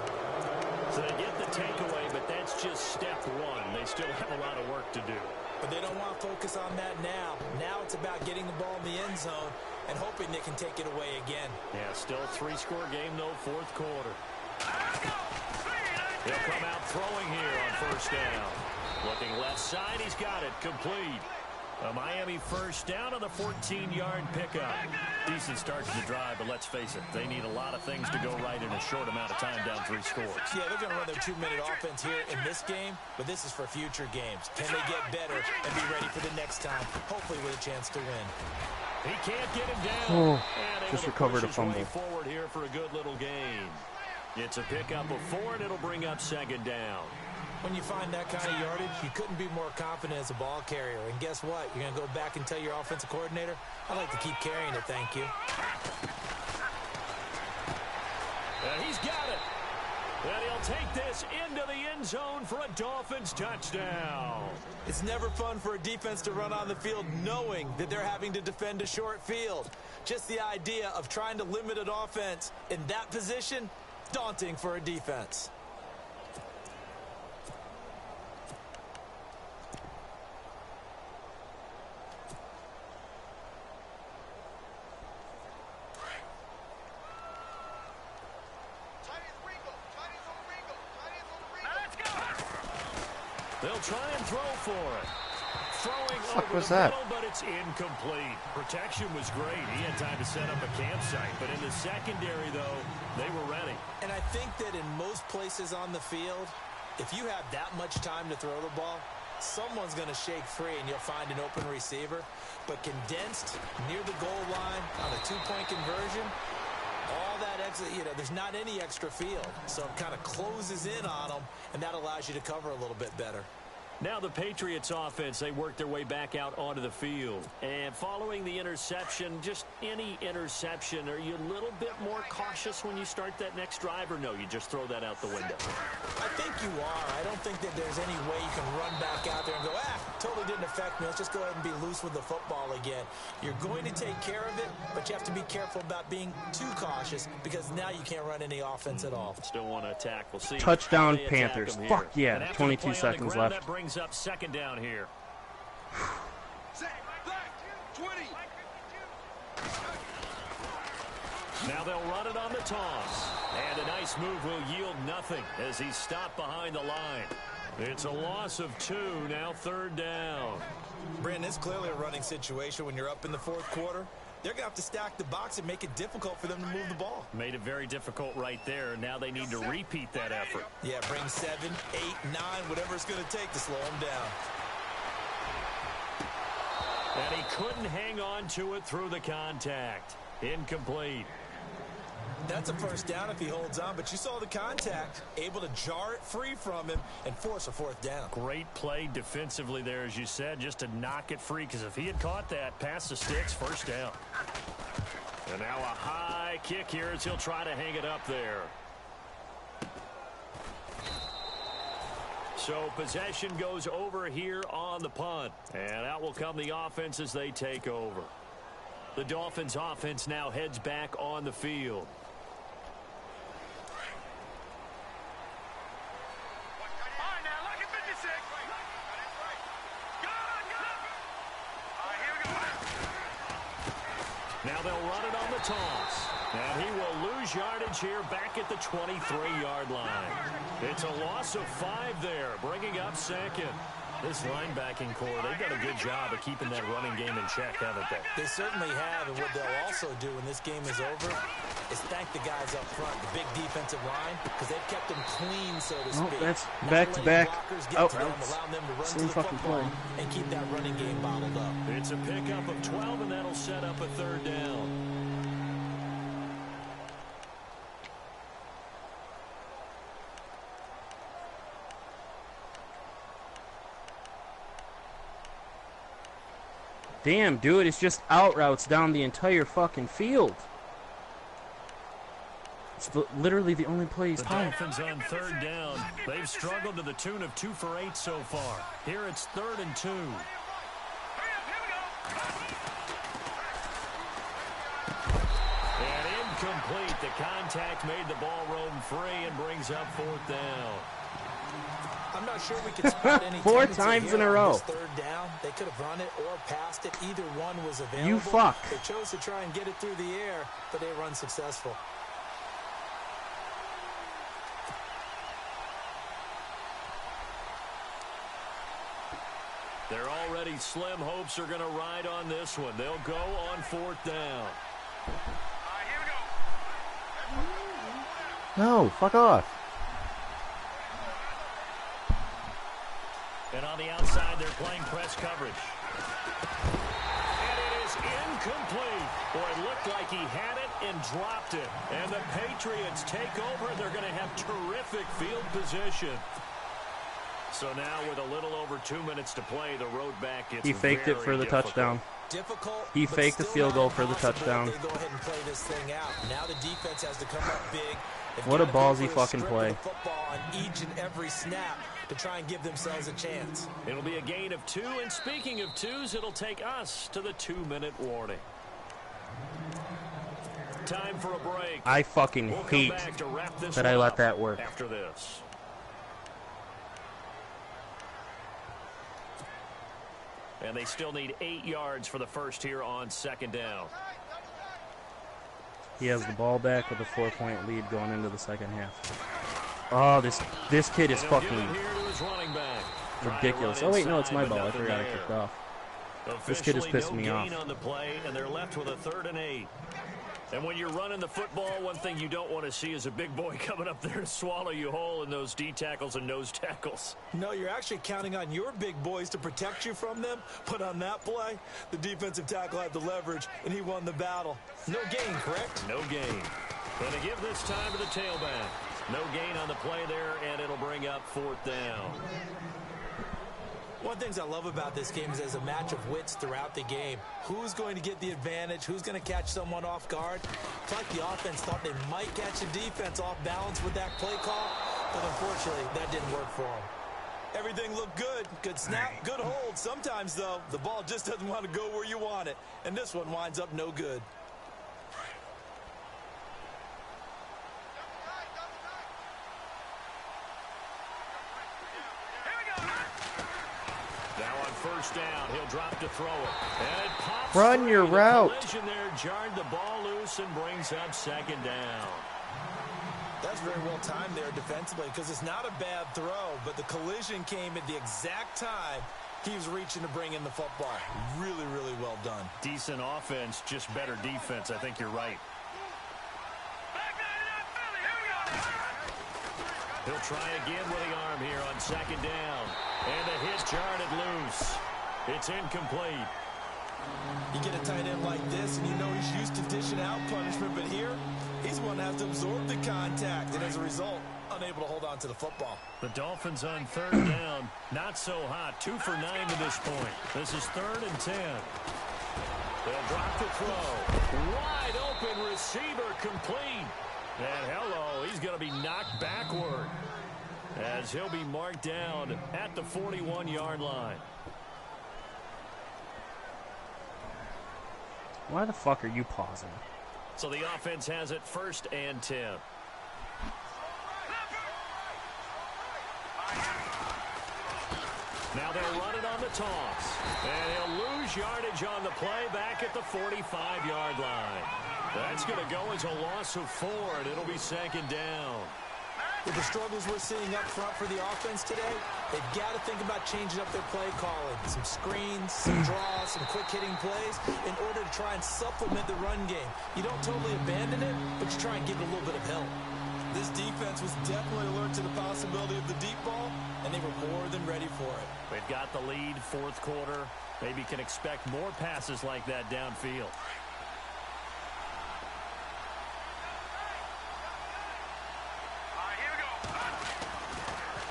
So they get the takeaway, but that's just step one. They still have a lot of work to do. But they don't want to focus on that now. Now it's about getting the ball in the end zone and hoping they can take it away again. Yeah, still a three-score game, though, fourth quarter. He'll come out throwing here on first down. Looking left side, he's got it, complete. A Miami first down on the 14-yard pickup. Decent start to the drive, but let's face it, they need a lot of things to go right in a short amount of time down 3 scores. Yeah, they're going to run their 2-minute offense here in this game, but this is for future games. Can they get better and be ready for the next time, hopefully with a chance to win? He can't get him down. Oh, and just able to recovered push a fumble. his way forward here for a good little gain. It's a pickup of 4, and it'll bring up second down. When you find that kind of yardage, you couldn't be more confident as a ball carrier. And guess what? You're going to go back and tell your offensive coordinator, I'd like to keep carrying it, thank you. And he's got it. And he'll take this into the end zone for a Dolphins touchdown. It's never fun for a defense to run on the field knowing that they're having to defend a short field. Just the idea of trying to limit an offense in that position, daunting for a defense. They'll try and throw for it. Throwing over was the that? middle, but it's incomplete. Protection was great. He had time to set up a campsite. But in the secondary, though, they were ready. And I think that in most places on the field, if you have that much time to throw the ball, someone's going to shake free and you'll find an open receiver. But condensed near the goal line on a 2-point conversion, all that extra, there's not any extra field. So it kind of closes in on them, and that allows you to cover a little bit better. Now the Patriots offense, they work their way back out onto the field. And following the interception, just any interception, are you a little bit more cautious when you start that next drive, or no, you just throw that out the window? I think you are. I don't think that there's any way you can run back out there and go, totally didn't affect me. Let's just go ahead and be loose with the football again. You're going to take care of it, but you have to be careful about being too cautious because now you can't run any offense at all. Still want to attack. We'll see. Touchdown, Panthers. Fuck yeah, And after 22 the play on the seconds ground, left. That brings up second down here. Set. Black. 20. Now they'll run it on the toss. And a nice move will yield nothing as he's stopped behind the line. It's a loss of 2, now third down. Brandon, it's clearly a running situation when you're up in the fourth quarter. They're going to have to stack the box and make it difficult for them to move the ball. Made it very difficult right there. Now they need to repeat that effort. Yeah, bring 7, 8, 9, whatever it's going to take to slow them down. And he couldn't hang on to it through the contact. Incomplete. That's a first down if he holds on, but you saw the contact, able to jar it free from him and force a fourth down. Great play defensively there, as you said, just to knock it free, because if he had caught that, past the sticks, first down. And now a high kick here as he'll try to hang it up there. So possession goes over here on the punt. And out will come the offense as they take over. The Dolphins offense now heads back on the field. All right, now, look at 56. Go! All right, here we go. Now they'll run it on the toss. And he will lose yardage here back at the 23-yard line. It's a loss of 5 there, bringing up second. This linebacking core, they've done a good job of keeping that running game in check, haven't they? They certainly have, and what they'll also do when this game is over is thank the guys up front, the big defensive line, because they've kept them clean, so to speak. That's Not back-to-back letting blockers get to them, outrights. allowing them to run Same to the fucking football play. and keep that running game bottled up. It's a pickup of 12, and that'll set up a third down. Damn, dude, it's just out routes down the entire fucking field. It's literally the only play he's The timed. Dolphins on third down. They've struggled to the tune of 2 for 8 so far. Here it's 3rd and 2. And incomplete. The contact made the ball roam free and brings up 4th down. I'm not sure we could spot any 4 tendency times in here a on row. this third down. They could have run it or passed it. Either one was available. You fuck. They chose to try and get it through the air, but they were unsuccessful. They're already slim hopes are going to ride on this one. They'll go on 4th down. No, fuck off. And on the outside, they're playing press coverage. And it is incomplete. Boy, it looked like he had it and dropped it. And the Patriots take over. They're going to have terrific field position. So now with a little over 2 minutes to play, the road back gets He faked it for the difficult. touchdown. Difficult. He but faked the still field not goal for the impossible touchdown. if They go ahead and play this thing out. Now the defense has to come up big. They've What a got to ballsy go for fucking strip play. of the football on each and every snap to try and give themselves a chance. It'll be a gain of 2. And speaking of 2s, it'll take us to the 2-minute warning. Time for a break. I fucking We'll come hate back to wrap this that I one let up that work. after this. And they still need 8 yards for the first here on 2nd down. He has the ball back with a 4-point lead going into the second half. Oh, this kid is And he'll give fucking it here to his running back. Trying to ridiculous. run Oh wait, no, it's inside, my but ball. I nothing forgot I there. kicked off. This kid is Officially, pissing me no off. gain on the play, and they're left with a 3rd and 8. And when you're running the football, one thing you don't want to see is a big boy coming up there to swallow you whole in those D tackles and nose tackles. No, you're actually counting on your big boys to protect you from them. But on that play, the defensive tackle had the leverage, and he won the battle. No gain, correct? No gain. Going to give this time to the tailback. No gain on the play there, and it'll bring up 4th down. One of the things I love about this game is there's a match of wits throughout the game. Who's going to get the advantage? Who's going to catch someone off guard? It's like the offense thought they might catch the defense off balance with that play call, but unfortunately, that didn't work for them. Everything looked good. Good snap, good hold. Sometimes, though, the ball just doesn't want to go where you want it, and this one winds up no good. Now on 1st down, he'll drop to throw it. And it pops Run free. your The route. collision there jarred the ball loose and brings up 2nd down. That's very well timed there defensively because it's not a bad throw, but the collision came at the exact time he was reaching to bring in the football. Really, really well done. Decent offense, just better defense. I think you're right. He'll try again with the arm here on 2nd down. And the hit jarred it loose. It's incomplete. You get a tight end like this, and you know he's used to dishing out punishment, but here, he's one that has to absorb the contact, and as a result, unable to hold on to the football. The Dolphins on 3rd down. Not so hot. 2 for 9 to this point. This is 3rd and 10. They'll drop the throw. Wide open receiver complete. And hello, he's going to be knocked backward. as he'll be marked down at the 41-yard line. Why the fuck are you pausing? So the offense has it 1st and 10. Now they'll run it on the toss. And he'll lose yardage on the play back at the 45-yard line. That's going to go as a loss of 4, and it'll be 2nd down. With the struggles we're seeing up front for the offense today, they've got to think about changing up their play calling. Some screens, some draws, some quick-hitting plays in order to try and supplement the run game. You don't totally abandon it, but you try and give it a little bit of help. This defense was definitely alert to the possibility of the deep ball, and they were more than ready for it. They've got the lead, 4th quarter. Maybe can expect more passes like that downfield.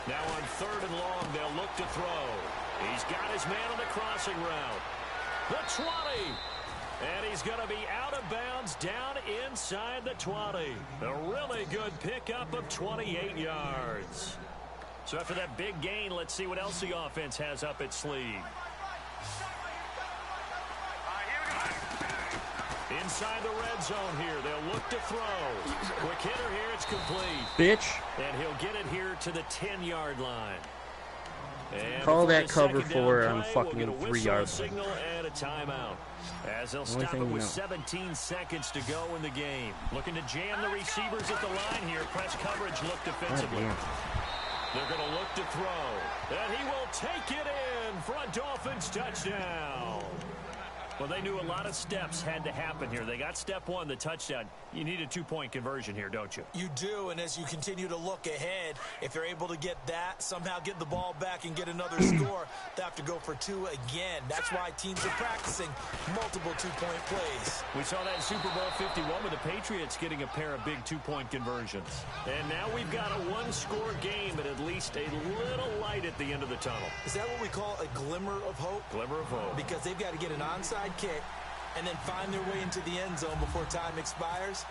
Now on 3rd and long, they'll look to throw. He's got his man on the crossing route. The 20. And he's going to be out of bounds down inside the 20. A really good pickup of 28 yards. So after that big gain, let's see what else the offense has up its sleeve. Inside the red zone here, they'll look to throw. Quick hitter here, it's complete. Bitch. And he'll get it here to the 10-yard line. And Call that the cover second for down I'm play, fucking we'll get a 3 whistle, yards. a signal, and a timeout. As they'll Only stop thing it we with know. 17 seconds to go in the game. Looking to jam the receivers at the line here. Press coverage look defensively. Damn. They're going to look to throw. And he will take it in for a Dolphins touchdown. Well, they knew a lot of steps had to happen here. They got step 1, the touchdown. You need a 2-point conversion here, don't you? You do, and as you continue to look ahead, if they're able to get that, somehow get the ball back and get another score, they have to go for 2 again. That's why teams are practicing multiple 2-point plays. We saw that in Super Bowl 51 with the Patriots getting a pair of big 2-point conversions. And now we've got a 1-score game and at least a little light at the end of the tunnel. Is that what we call a glimmer of hope? Glimmer of hope. Because they've got to get an onside kick and then find their way into the end zone before time expires.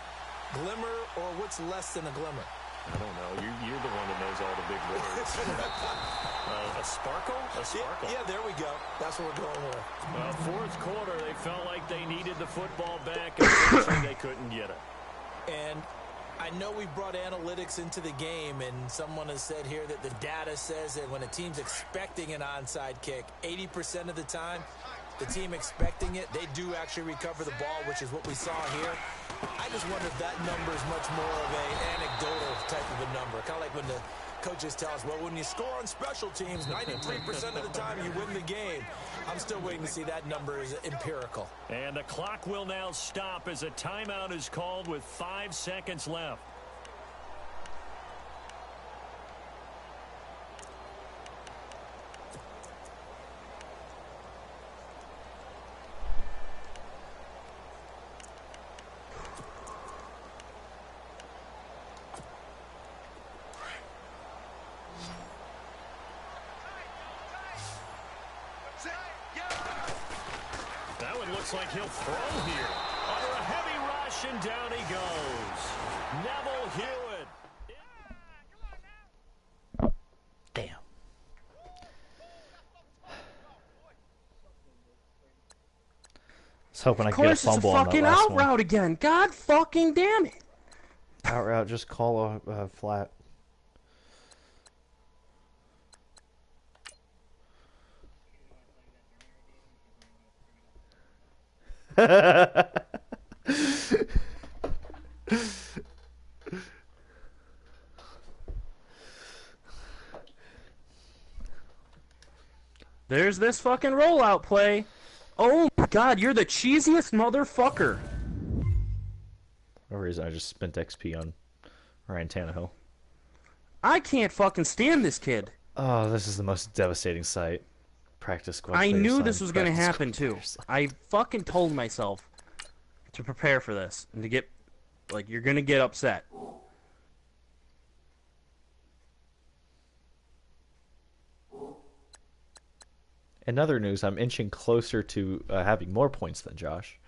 Glimmer, or what's less than a glimmer? I don't know. You're the one that knows all the big words. A sparkle? A sparkle. Yeah, there we go. That's what we're going with. Well, 4th quarter, they felt like they needed the football back, and unfortunately they couldn't get it. And I know we brought analytics into the game, and someone has said here that the data says that when a team's expecting an onside kick, 80% of the time, the team expecting it, they do actually recover the ball, which is what we saw here. I just wonder if that number is much more of an anecdotal type of a number. Kind of like when the coaches tell us, well, when you score on special teams, 93% of the time you win the game. I'm still waiting to see that number is empirical. And the clock will now stop as a timeout is called with 5 seconds left. That one looks like he'll throw here. Under a heavy rush, and down he goes. Neville Hewitt. Damn. I was hoping I Of could get a course, it's a fumble on that fucking last out one. route again. God fucking damn it. Out route, just call a flat. There's this fucking rollout play. Oh my god, you're the cheesiest motherfucker. For no reason, I just spent XP on Ryan Tannehill. I can't fucking stand this kid. Oh, this is the most devastating sight. Practice squad. I player knew sign, this was going to practice happen squad too. player sign. I fucking told myself to prepare for this and to get, like, you're going to get upset. In other news, I'm inching closer to having more points than Josh.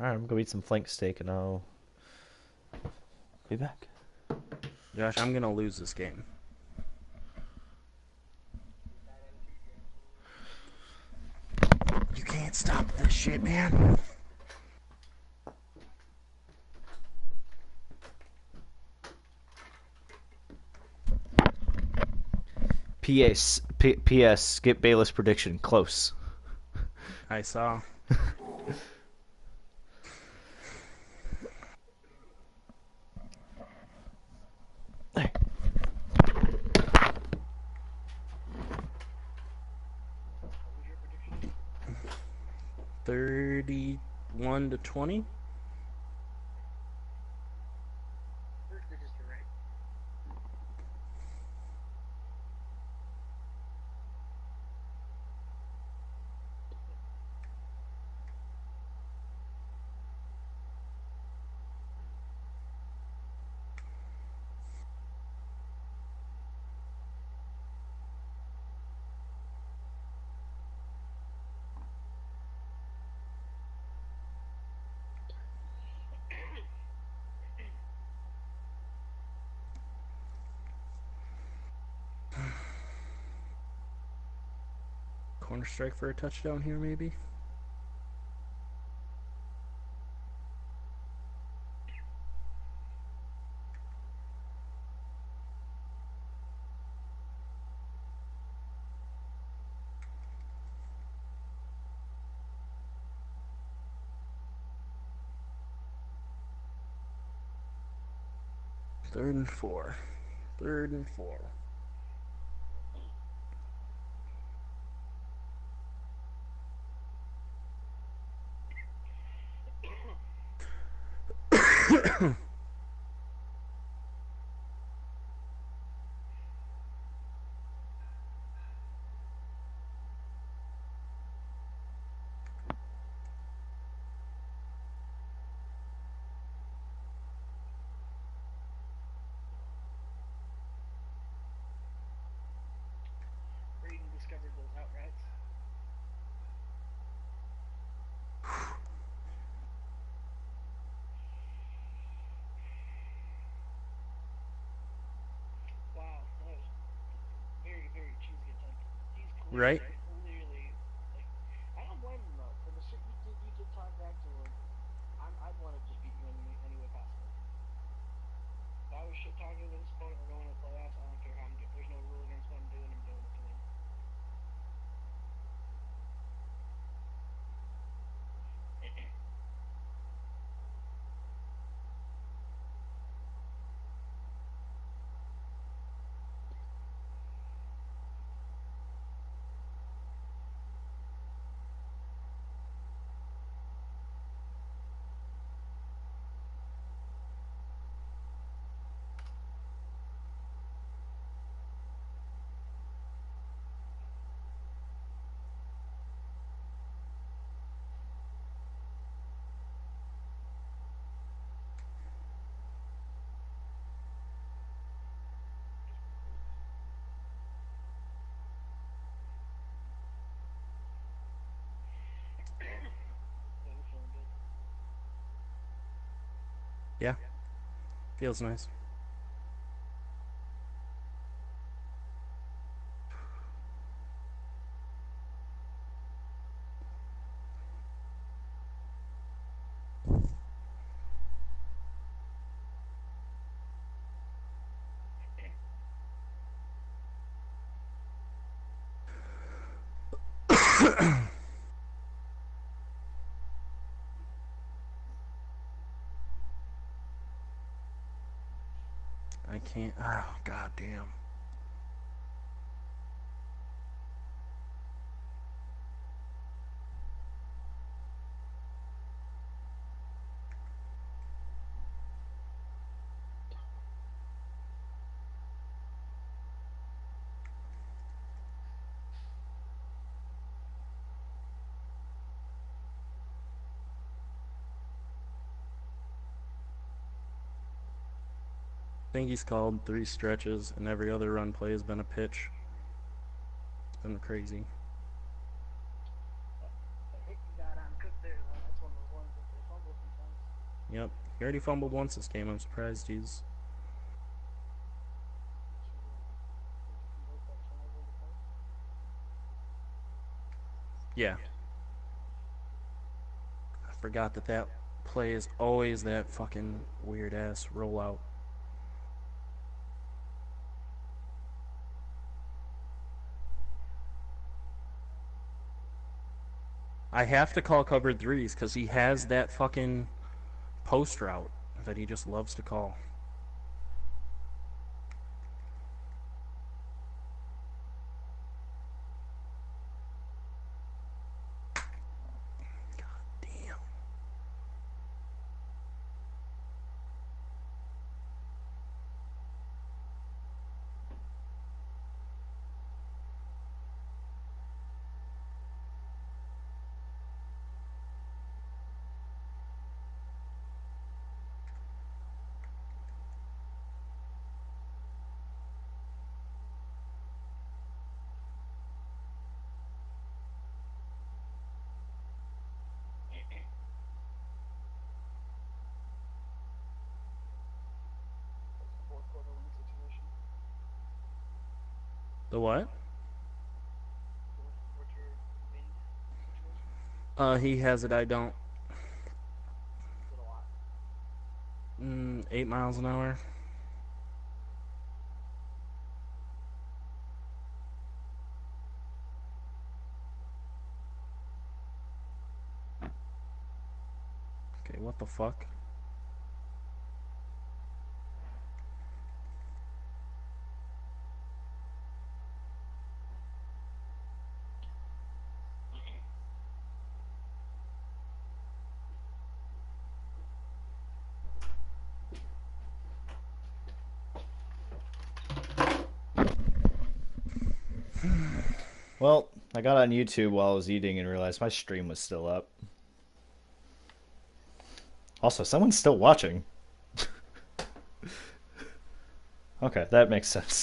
All right, I'm gonna eat some flank steak and I'll be back. Josh, I'm gonna lose this game. You can't stop this shit, man. P.S. Skip Bayless prediction close. I saw. Hey. 31-20. Corner strike for a touchdown here, maybe. Third and 4. Third and 4. Discovered those outrights. Wow, that was very, very cheesy attempt. He's clearly, Right? clearly, like, I don't blame him though. For the shit you did talk back to him, I'd want to just beat you any way possible. If I was shit talking to this opponent or going to the playoffs, I don't care how I'm doing. There's no rule against what I'm doing it to win. Yeah, we're feeling good. Yeah. Feels nice. I can't. Oh, god damn. I think he's called 3 stretches, and every other run play has been a pitch. It's been crazy. That hit you got on Cook there, though, that's one of those ones that they fumbled. Yep. He already fumbled once this game. I'm surprised he's... Yeah. I forgot that play is always that fucking weird-ass rollout. I have to call cover threes because he has that fucking post route that he just loves to call. God damn. Fourth quarter win situation. The what? Fourth quarter win situation. He has it, I don't. Is it a lot? 8 miles an hour. Okay, what the fuck? Well, I got on YouTube while I was eating and realized my stream was still up. Also, someone's still watching. Okay, that makes sense.